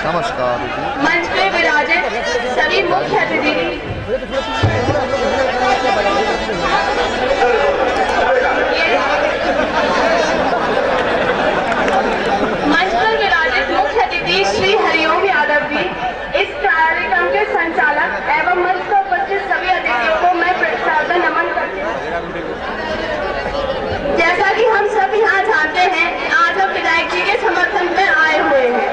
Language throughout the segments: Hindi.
नमस्कार। मंच पे विराजित सभी मुख्य अतिथि, मंच पर विराजित मुख्य अतिथि श्री हरिओम यादव जी, इस कार्यक्रम के संचालक एवं मंच पर उपस्थित सभी अतिथियों को मैं सादर नमन करती हूँ। जैसा कि हम सब यहाँ जानते हैं, आज हम विधायक जी के समर्थन में आए हुए हैं।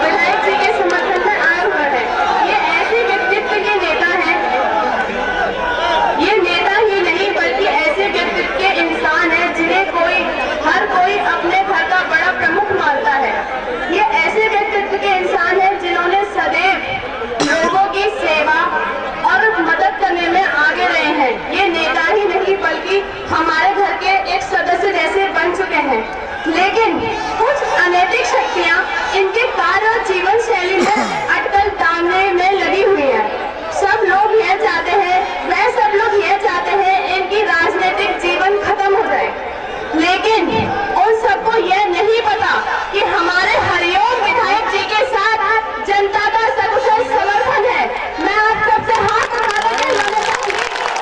विधायक जी के समर्थन में आए हुए हैं। ये ऐसे व्यक्तित्व के नेता हैं, ये नेता ही नहीं बल्कि ऐसे व्यक्तित्व के इंसान हैं जिन्हें हर कोई अपने घर का बड़ा प्रमुख मानता है। ये ऐसे व्यक्तित्व के इंसान हैं जिन्होंने सदैव लोगों की सेवा और मदद करने में आगे रहे हैं। ये नेता ही नहीं बल्कि हमारे घर के एक सदस्य जैसे बन चुके हैं। लेकिन कुछ अनैतिक शक्तियां इनके कार्य और जीवन शैली में अटकल डालने में लगी हुई है। सब लोग यह चाहते हैं, वह सब लोग यह चाहते हैं इनकी राजनीतिक जीवन खत्म हो जाए, लेकिन उन सबको यह नहीं पता कि हमारे हरिओम विधायक जी के साथ जनता का सकुशल समर्थन है। मैं आप सबसे हाथ उठाकर कहना चाहूंगी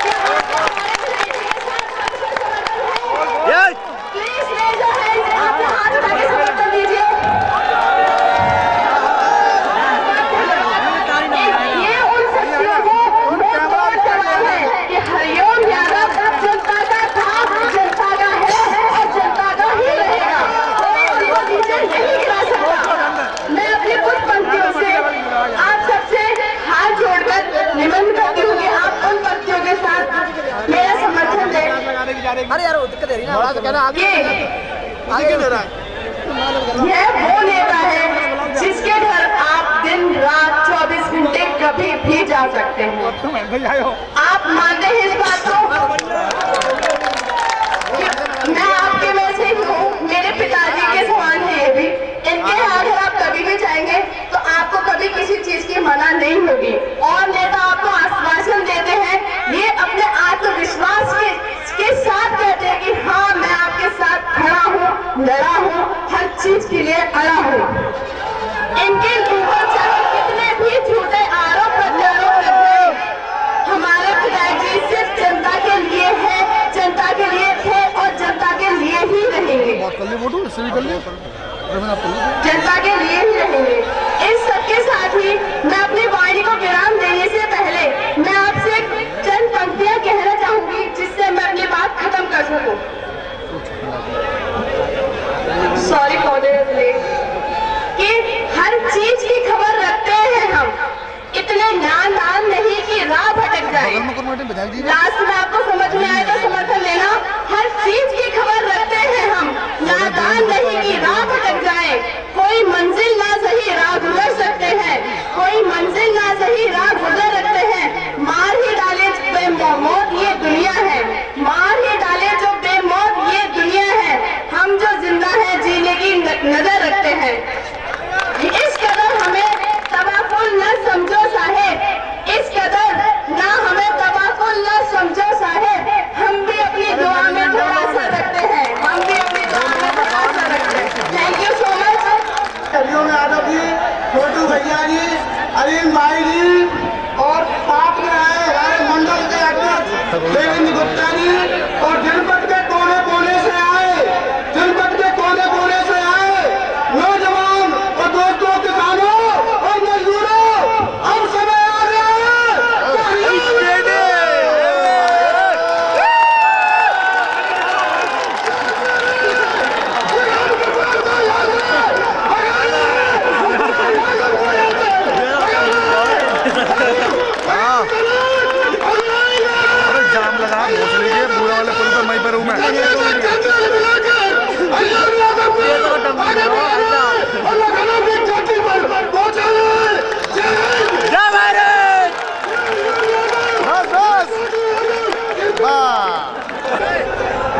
कि आप हमारे विधायक जी के साथ सकुशल समर्थन है। प्लीज रेज योर हैंड्स, आप हाथ उठा के समर्थन दीजिए। ये उन शक्तियों को तोड़ सवाल है कि हरिओम यादव जनता का था, जनता का है और जनता का ही रहेगा। कोई उनको नीचे नहीं गिरा सकता। मैं अपनी कुछ पंक्तियों से आप सबसे हाथ जोड़कर निमंत्रण करती हूँ कि आप उन पंक्तियों के साथ मेरा समर्थन दें। अरे यार दिक्कत है ना, यह वो नेता है जिसके घर आप दिन रात 24 घंटे कभी भी जा सकते हैं। आप मानते हैं इस बात को? मैं आपके में से ही हूँ, मेरे पिताजी के समान है ये भी। इनके यहाँ अगर आप कभी भी जाएंगे तो आपको कभी किसी चीज की मना नहीं होगी। और नेता आपको आश्वासन देते हैं, ये अपने आत्मविश्वास के साथ कहते हैं कि हाँ मैं आपके साथ खड़ा हूँ, लड़ा हूँ, हर चीज के लिए अड़ा हूँ। इनके ऊपर चाहे कितने भी झूठे आरोप प्रत्यारोप लग गए, हमारे पिताजी जी सिर्फ जनता के लिए है, जनता के लिए थे और जनता के लिए ही रहेंगे। जनता के लिए ही रहेंगे। इस सबके साथ ही मैं अपनी वाणी को विराम देने से पहले मैं आपसे चंद पंक्तियां कहना चाहूंगी जिससे मैं अपनी बात खत्म कर सकूं। Sorry for the late. कि हर चीज की खबर रखते हैं हम, इतने नादान नहीं कि राह भटक जाए। लास्ट में आपको समझ में आए तो समर्थन लेना। हर चीज की खबर रखते हैं हम, नादान नहीं कि राह भटक जाए। कोई मंजिल ना सही राह गुजर सकते हैं, कोई मंजिल ना सही राह गुजर सकते हैं। मार ही डाले बेमौत ये दुनिया है, मार ही डाले जो बेमौत ये दुनिया है। हम जो जिंदा है जीने की नजर रखते हैं। इस कदर हमें तबाकुल न समझो साहेब, इस कदर ना हमें तबाकुल न समझो साहेब। हम भी अपनी दुआ में थोड़ा सा रखते हैं, हम भी अपनी दुआ में थोड़ा सा रखते हैं। Thank you so much. Hariom Yadav ji, Chhotu भैया जी, अलीम भाई जी और साथ में आए हमारे मंडल के अध्यक्ष देवेंद्र गुप्ता जी और जनपद के कोने कोने से आए, जनपद के कोने कोने से आए नौजवान और दोस्तों, किसानों और मजदूरों, अब समय आ गया है। जाम लगा भोसड़ी के बुरा वाले पुल पर मैं पर हूँ मैं।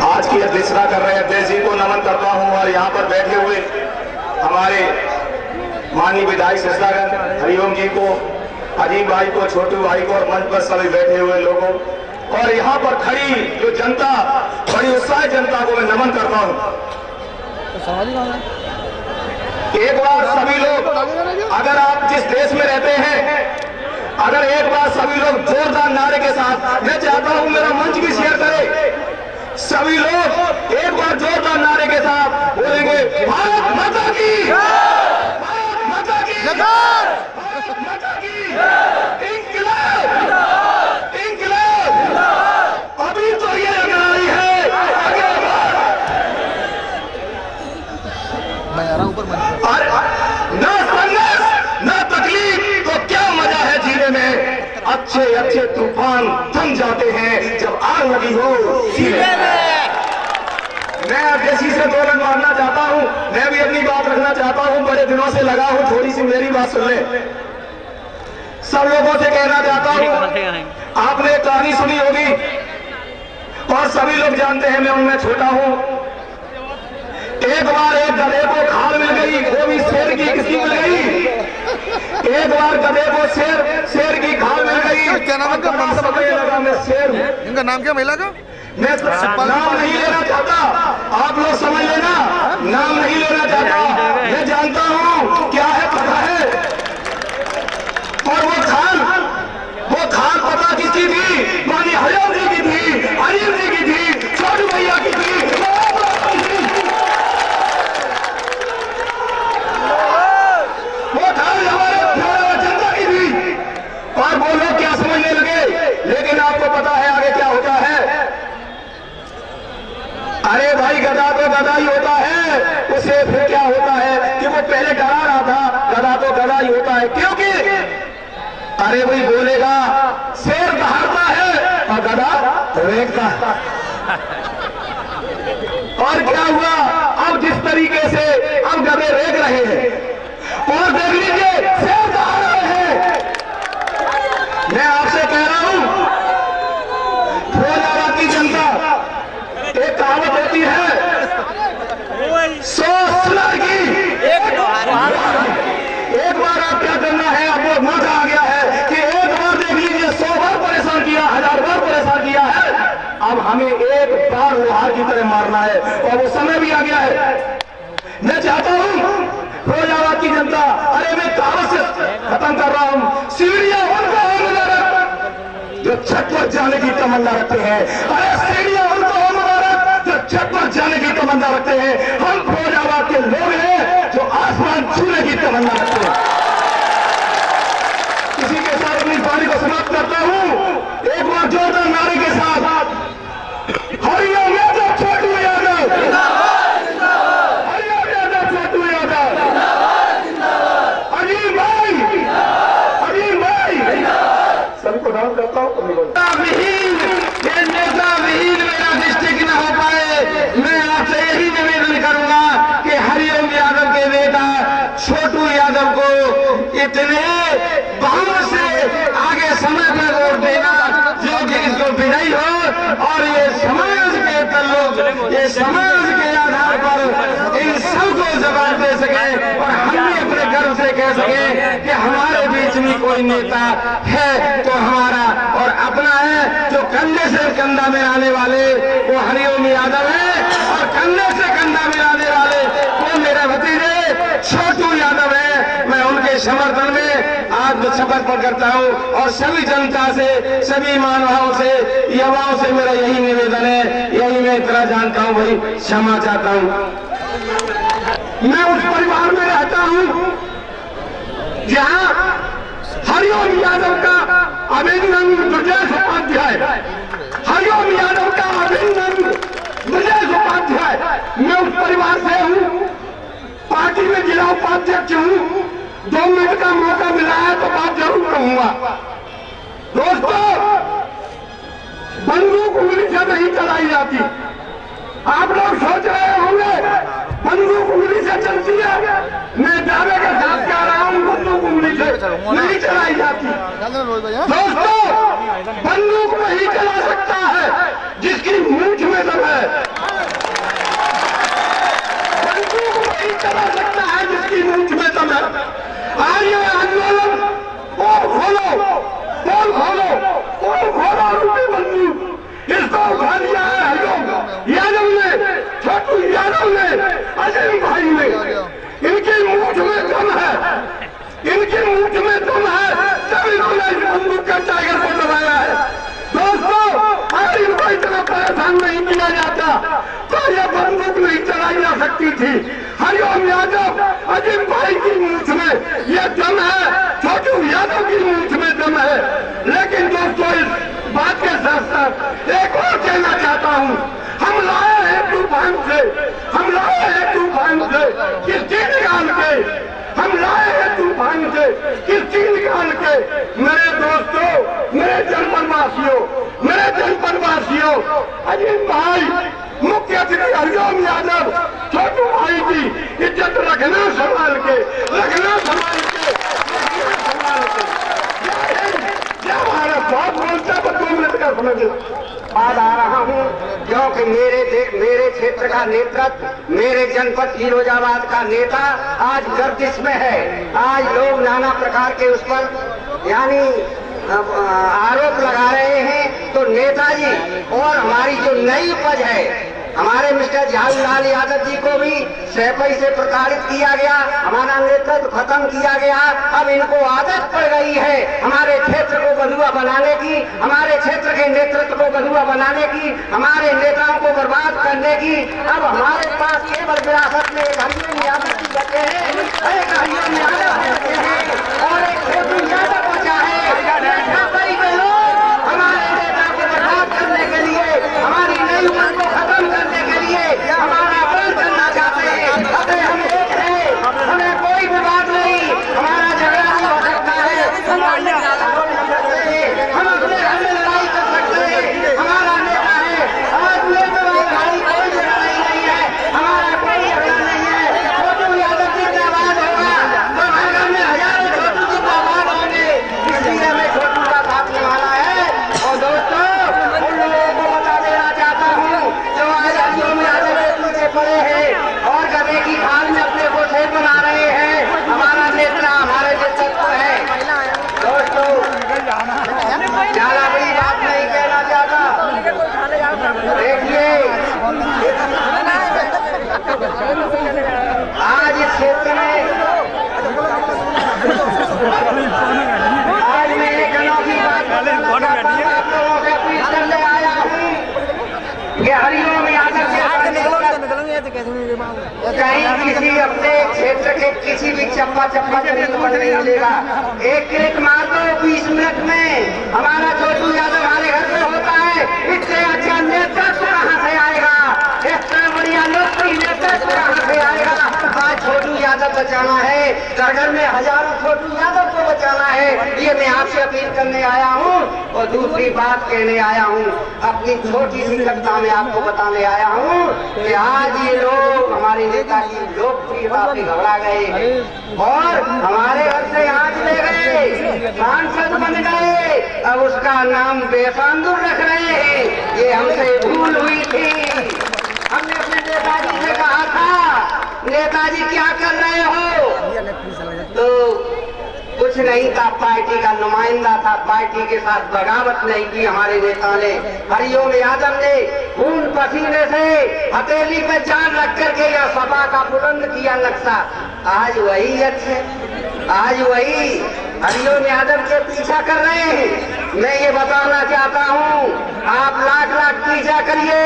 आज की अध्यक्षता कर रहे अध्यक्ष जी को नमन करता हूँ और यहाँ पर बैठे हुए हमारे माननीय विधायक शिष्टागण हरिओम जी को, अजीब भाई को, छोटू भाई को और मंच पर सभी बैठे हुए लोगों, और यहाँ पर खड़ी जो जनता, बड़ी उत्साही जनता को मैं नमन करता हूँ। एक बार सभी लोग, अगर आप जिस देश में रहते हैं, अगर एक बार सभी लोग जोरदार नारे के साथ, मैं चाहता हूं मेरा मंच भी शेयर करे, सभी लोग एक बार जोरदार नारे के साथ बोलेंगे भारत माता की, भारत माता की, भारत माता की, इंकलाब, इंकलाब। अभी तो ये लड़ाई है, आगे ना संघर्ष ना तकलीफ तो क्या मजा है जीने में। अच्छे अच्छे तूफान थम जाते हैं जब आग लगी हो सीने में। मैं देसी से दो रन मारना चाहता हूं, मैं भी अपनी बात रखना चाहता हूं, बड़े दिनों से लगा हूं, थोड़ी सी मेरी बात सुन ले। सब लोगों से कहना चाहता हूं, आपने एक कहानी सुनी होगी और सभी लोग जानते हैं, मैं उनमें छोटा हूं। एक बार एक गधे को खाल मिल गई, वो भी शेर की, किसी मिल गई। एक बार गधे को शेर की खाल मिल गई। क्या नाम है? लगा मैं शेर हूँ। इनका नाम क्या? महिला का मैं नाम नहीं लेना चाहता, आप लोग समझ लेना, नाम नहीं लेना चाहता। मैं जानता हूँ क्या है, पता है। और वो खाल पता किसकी थी? मानी हरिओम जी की थी, अनिल जी की थी, छोटू भैया की थी, और वो लोग क्या समझने लगे। लेकिन आपको पता है आगे क्या होता है? अरे भाई गधा तो गधा ही होता है, उसे फिर क्या होता है कि वो पहले डरा रहा था, गधा तो गधा ही होता है, क्योंकि अरे भाई बोलेगा शेर दहाड़ता है और गधा रेंगता है। और क्या हुआ? अब जिस तरीके से अब गधे रेंग रहे हैं और देख लीजिए शेर दहाड़ रहे हैं। मैं आपसे कह रहा हूं, फिरोजाबाद की जनता, एक कहावत होती है 100 सुलह की एक बार आप क्या करना है, आपको मौका आ गया है कि एक बार देख लीजिए, 100 बार परेशान किया, 1000 बार परेशान किया है, अब हमें एक बार लोहार की तरह मारना है और वो समय भी आ गया है। मैं चाहता हूं फिरोजाबाद की जनता, अरे मैं कहावत से खत्म कर रहा हूं, सीढ़ियां उनको जो छत पर जाने की तमन्ना रखते हैं, अरे सीढ़ियां उनको हो मुबारक जो छत पर जाने की तमन्ना रखते हैं। हम फिरोजाबाद के लोग हैं जो आसमान छूने की तमन्ना रखते हैं। इसी के साथ अपनी वाणी को समाप्त करता हूं, एक बार जोरदार नारे के साथ, हरिओम यादव, छोटू यादव, हरिओम यादव, छोटू यादव, अजीम भाई, अजीम भाई, सभी को नाम करता हूँ। नेता विहीन मेरा डिस्ट्रिक्ट न हो पाए, मैं आपसे यही निवेदन करूंगा कि हरिओम यादव के नेता छोटू यादव को इतने भाव से आगे समय पर वोट देना जो कि इसको विजयी हो और ये समाज के लोग, ये समाज के आधार पर इन सबको जवाब दे सके और हम भी अपने गर्व से कह सके कि हमारे बीच में कोई नेता है तो हमारा और अपना है, जो कंधे से कंधा मिलाने वाले वो हरिओम यादव है और कंधे से कंधा मिलाने वाले वो मेरे भतीजे छोटू यादव है। मैं उनके समर्थन में आज शपथ करता हूं और सभी जनता से, सभी मानवाओं से, युवाओं से मेरा यही निवेदन है, यही मैं इतना जानता हूं, भाई क्षमा चाहता हूं। मैं उस परिवार में रहता हूं जहां हरिओम यादव का अभिनंदन ब्रजेश उपाध्याय, हरिओम यादव का अभिनंदन ब्रजेश उपाध्याय, मैं उस परिवार से हूं, पार्टी में जिला उपाध्यक्ष हूं। 2 मिनट का मौका मिला है तो बात जरूर कहूंगा। दोस्तों, बंदूक उंगली से नहीं चलाई जाती। आप लोग सोच रहे होंगे बंदूक उंगली से चलती है, मैं दावे के साथ कह रहा हूं बंदूक उंगली से नहीं चलाई जाती। दोस्तों, बंदूक वही चला सकता है जिसकी मूंछ में दम है, बंदूक वही चला सकता है जिसकी मूंछ में दम है। आज ये आंदोलन पोल खोलो, पोल खोलो, पोल खोलो, रूपी बंदूक उसको उठा लिया है हरिओम यादव ने, छोटू यादव ने, अजय भाई ने। इनकी मूठ में दम है, इनकी मूठ में दम है, जब इन्होंने बंदूक का टाइगर को दबाया है। दोस्तों, अगर इनको इतना परेशान नहीं किया जाता तो यह बंदूक नहीं चलाई जा सकती थी। हरिओम यादव, अजीम भाई की मूठ में यह दम है, छोटू यादव की मूठ में दम है। लेकिन दोस्तों, इस बात के साथ साथ एक और कहना चाहता हूँ, हम लाए हैं तूफान से, हम लाए हैं तूफान से किस्ती निकाल के, हम लाए हैं तूफान से किस्ती निकाल के। मेरे दोस्तों, मेरे जनपदवासियों, मेरे जनपदवासियों, अजीम भाई, मुख्य अतिथि हरिओम यादव, छोटू भाई की इज्जत रखना संभाल के, रखना संभाल के, संभाल के। क्या भारत बहुत बोलता है, 2 मिनट का समझ आज आ रहा हूँ, क्योंकि मेरे क्षेत्र का नेतृत्व, मेरे जनपद फिरोजाबाद का नेता आज गर्दिश में है। आज लोग नाना प्रकार के उस पर यानी आरोप लगा रहे हैं। तो नेताजी और हमारी जो नई उपज है, हमारे मिस्टर झालूलाल यादव जी को भी सैपई से प्रताड़ित किया गया, हमारा नेतृत्व खत्म किया गया। अब इनको आदत पड़ गई है हमारे क्षेत्र को बंधुआ बनाने की, हमारे क्षेत्र के नेतृत्व को बंधुआ बनाने की, हमारे नेताओं को बर्बाद करने की। अब हमारे पास केवल विरासत में एक हरिओम यादव जी बचे हैं, एक हरिओम यादव बचे हैं और एक छोटू यादव बचा है। हमारे नेता को बर्बाद करने के लिए, हमारी नई उम्र को खत्म करने के लिए हमारा अपराध करना चाहते हैं। अरे हम एक हैं, हमें कोई विवाद नहीं, हमारा झगड़ा नहीं हो सकता है, हम अपने घर में लड़ाई कर सकते हैं। हमारा नेता है, आज नेता हमारी कोई लड़ाई नहीं है, हमारा कोई झगड़ा नहीं है। छोटू यादव जी की आवाज होगा तो हर घर में हजारों छोटू जी की आवाज होंगे, इसलिए हमें छोटू का साथ निभाना है। और दोस्तों, उन लोगों को बता देना चाहता हूँ जो आज हरिओम यादव के पीछे पड़े हैं और गधे की खाल में अपने को शेर बना रहे हैं, हमारा नेता हमारे नेतृत्व है। दोस्तों, ज्यादा बड़ी बात नहीं कहना चाहता। देखिए, आज इस क्षेत्र में आज मैं एक अनोखी बात आप लोगों से अपील करने आया हूँ कि हरिओम यादव कहीं किसी अपने क्षेत्र के किसी भी चप्पा जमीन पर नहीं मिलेगा। एक क्लिक मार दो, 20 मिनट में हमारा छोटू यादव हमारे घर में होता है। इससे अच्छा नेतृत्व कहाँ से आएगा, इससे बढ़िया लोकप्रिय नेतृत्व कहाँ से आएगा। आज छोटू यादव बचाना है, घर में हजारों छोटू यादव को बचाना है, ये मैं आपसे अपील करने आया हूँ। और दूसरी बात कहने आया हूँ, अपनी छोटी सी घटना में आपको बताने आया हूँ कि आज ये लोग हमारे नेता की लोकप्रियता से घबरा गए और हमारे घर से आंच ले गए, सांसद बन गए। अब उसका नाम बेसांदुर रख रहे हैं, ये हमसे भूल हुई थी। हमने अपने नेताजी से कहा था, नेताजी क्या कर रहे हो, तो कुछ नहीं था, पार्टी का नुमाइंदा था, पार्टी के साथ बगावत नहीं की हमारे नेता ने। हरिओम यादव ने खून पसीने से हथेली पे जान रख करके यह सभा का बुलंद किया नक्शा। आज वही अच्छे, आज वही हरिओम यादव के पीछा कर रहे हैं। मैं ये बताना चाहता हूँ, आप लाख लाख पीछा करिए,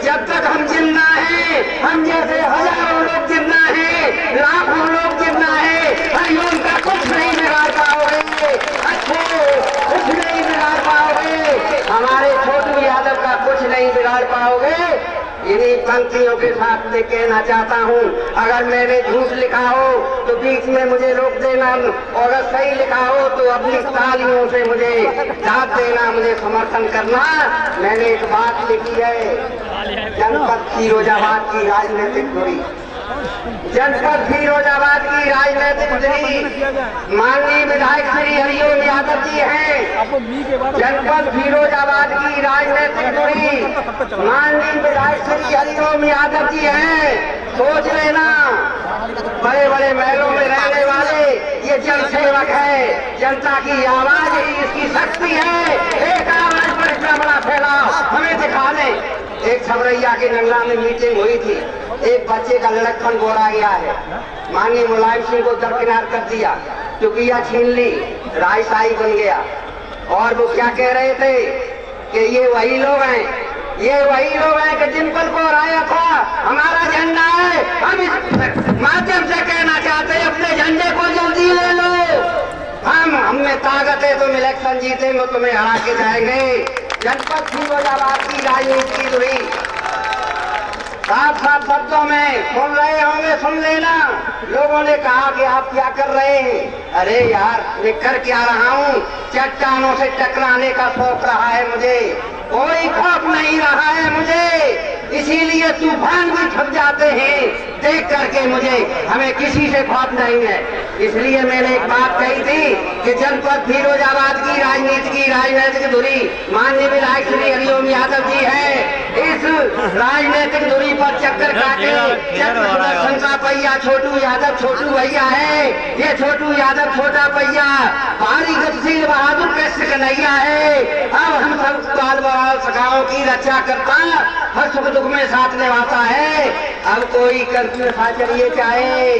जब तक हम जिंदा हैं, हम जैसे हजारों लोग जिंदा हैं, लाखों लोग जिंदा हैं, हरिओम का कुछ नहीं बिगाड़ पाओगे, अच्छे कुछ नहीं बिगाड़ पाओगे, हमारे छोटू यादव का कुछ नहीं बिगाड़ पाओगे। इन्हीं पंक्तियों के साथ मैं कहना चाहता हूँ, अगर मैंने झूठ लिखा हो तो बीच में मुझे रोक देना, और अगर सही लिखा हो तो अपनी तालियों से मुझे साथ देना, मुझे समर्थन करना। मैंने एक बात लिखी है, जनपद फिरोजाबाद की राजनीतिक दूरी, जनपद फिरोजाबाद की राजनीतिक दूरी माननीय विधायक श्री हरिओम यादव जी हैं। जनपद फिरोजाबाद की राजनीतिक दूरी माननीय विधायक श्री हरिओम यादव जी हैं। सोच लेना, बड़े बड़े महलों में रहने वाले ये जन सेवक है, जनता की आवाज ही इसकी शक्ति है। एक आवाज पर इतना बड़ा फैलाव हमें दिखा दे। एक छबरैया के नंगला में मीटिंग हुई थी, एक बच्चे का लड़कपन गोरा गया है, माननीय मुलायम सिंह को दरकिनार कर दिया, चुकिया छीन ली, रायशाही बन गया। और वो क्या कह रहे थे कि ये वही लोग हैं, ये वही लोग हैं कि जिन पर को राया था हमारा झंडा है। हम इस माध्यम से कहना चाहते हैं अपने झंडे को जल्दी ले लो। हमें ताकत है, तुम इलेक्शन जीतेंगे, तुम्हें हरा के जाएंगे। जनपद फिरोजाबाद की राजनीति की धुरी साफ साफ शब्दों में सुन रहे होंगे, सुन लेना। लोगों ने कहा कि आप क्या कर रहे हैं? अरे यार मैं कर क्या रहा हूँ, चट्टानों से टकराने का शौक रहा है मुझे, कोई खौफ नहीं रहा है मुझे, इसीलिए तूफान भी छप जाते हैं देख करके मुझे, हमें किसी से खौफ नहीं है। इसलिए मैंने एक बात कही थी कि जनपद फिरोजाबाद की राजनीति की राजनीतिक धुरी माननीय विधायक श्री हरिओम यादव जी है। इस राजनीतिक धुरी पर चक्कर काटे चक्र सुदर्शन का पहिया छोटू यादव छोटू भैया है। ये छोटू यादव छोटा पहिया भारी गतिशील बहादुर कृष्ण कन्हैया है। अब हम सब बाल बाल सखाओं की रक्षा करता, हर सुख दुख में साथ निभाता है। अब कोई कंस साचरिए चाहे,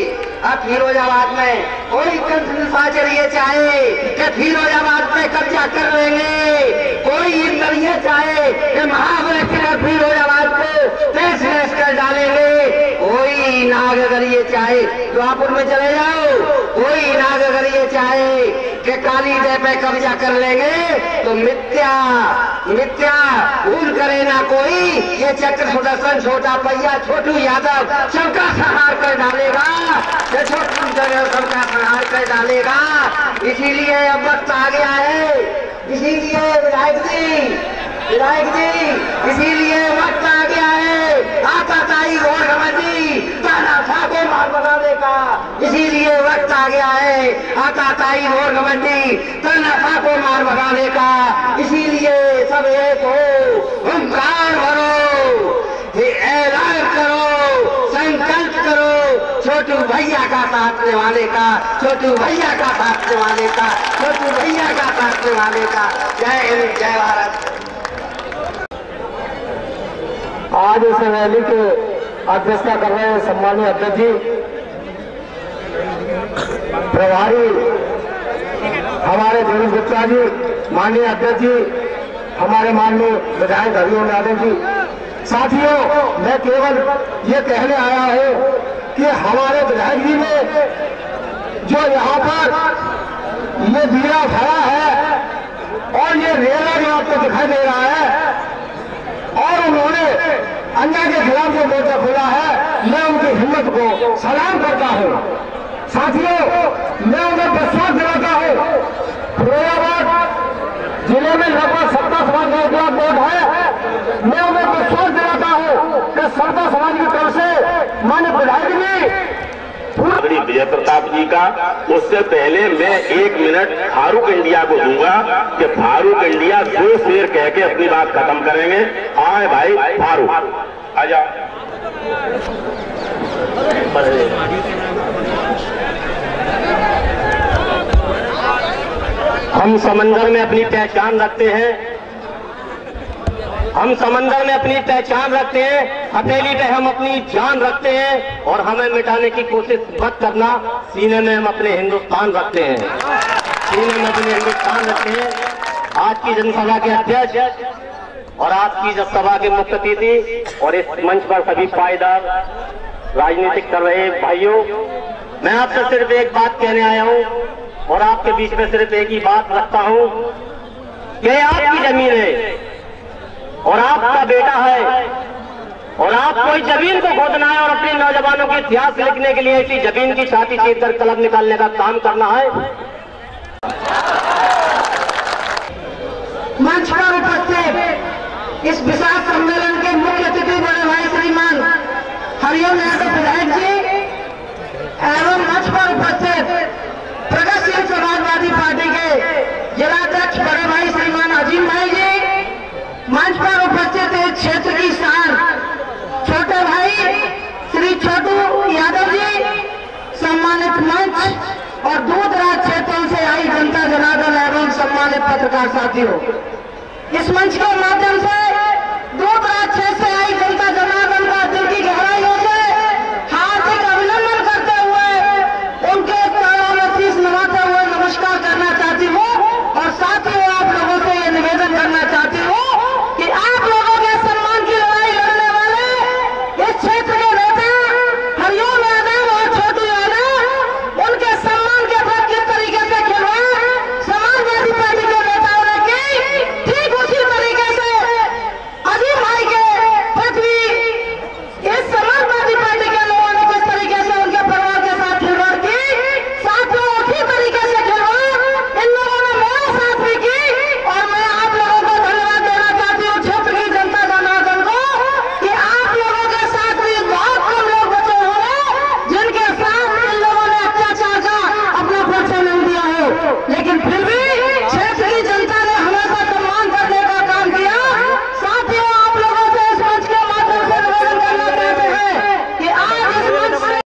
अब फिरोजाबाद में कोई कंस साचरिए चाहे कि फिरोजाबाद पे कब्जा कर लेंगे, कोई इंद्र ये चाहे कि महाबलेश्वर फिरोजाबाद को तहस नहस कर डालेंगे, कोई नाग अगर ये चाहे द्वापुर में चले जाओ, कोई नाग अगर ये चाहे कि काली देव पे कब्जा कर लेंगे, तो मिथ्या मिथ्या भूल करे ना कोई। ये चक्र सुदर्शन छोटा पहिया छोटू यादव सबका संहार कर डालेगा, ये छोटू सबका संहार कर डालेगा। इसीलिए अब वक्त आ गया है, इसीलिए विधायक जी इसीलिए वक्त आ गया है आताताई घोर घमंडी तानाशाह को मार बनाने का। इसीलिए वक्त आ गया है आताताई घोर घमंडी तानाशाह को मार भगाने का। इसीलिए सब एक हो, हुंकार भरो, ऐलान करो, संकल्प करो, छोटू भैया का साथ निभाने का, छोटू भैया का साथ निभाने का, छोटू भैया का साथ निभाने का। जय हिंद, जय भारत। आज इस रैली के अध्यक्षता कर रहे हैं सम्मानीय अध्यक्ष जी, प्रभारी हमारे दिनेश गुप्ता जी, माननीय अध्यक्ष जी हमारे माननीय विधायक हरिओम यादव जी। साथियों, मैं केवल ये कहने आया हूँ कि हमारे विधायक जी ने जो यहाँ पर ये बीड़ा खड़ा है और ये रेला जो आपको दिखाई दे रहा है, और उन्होंने अन्याय के खिलाफ जो मोर्चा खोला है, मैं उनकी हिम्मत को सलाम करता हूँ। साथियों, मैं उन्हें विश्वास दिलाता हूँ, फिरोजाबाद जिले में लगभग 70 समाज का 1 लाख वोट है। मैं उन्हें विश्वास दिलाता हूँ कि 70 समाज की तरफ से माननीय विधायक जी विजय प्रताप जी का। उससे पहले मैं 1 मिनट फारूक इंडिया को दूंगा कि फारूक इंडिया 2 शेर कह के अपनी बात खत्म करेंगे। आए भाई फारूक, आजा। हम समंदर में अपनी पहचान रखते हैं, हम समंदर में अपनी पहचान रखते हैं, हथेली पे हम अपनी जान रखते हैं, और हमें मिटाने की कोशिश मत करना। सीने में हम अपने हिंदुस्तान रखते हैं, सीने में अपने हिंदुस्तान रखते हैं। आज की जनसभा के अध्यक्ष और आज की जनसभा के मुख्य अतिथि और इस मंच पर सभी पायदार राजनीतिक कर रहे भाइयों, मैं आपसे सिर्फ एक बात कहने आया हूँ और आपके बीच में सिर्फ एक ही बात रखता हूँ कि आपकी जमीन है और आपका बेटा है, और आप कोई जमीन को खोदना है और अपने नौजवानों के इतिहास लिखने के लिए ऐसी जमीन की छाती चीर कर कलम निकालने का काम करना है। मंच पर उपस्थित इस विशाल सम्मेलन के मुख्य अतिथि बड़े भाई श्रीमान हरिओम यादव विधायक जी एवं मंच पर उपस्थित प्रगतिशील समाजवादी पार्टी के जिलाध्यक्ष बड़े भाई श्रीमान अजीम भाई जी, मंच पर उपस्थित इस क्षेत्र की शान छोटे भाई श्री छोटू यादव जी, सम्मानित मंच और दूर दराज क्षेत्रों से आई जनता जनार्दन एवं सम्मानित पत्रकार साथियों, इस मंच के माध्यम से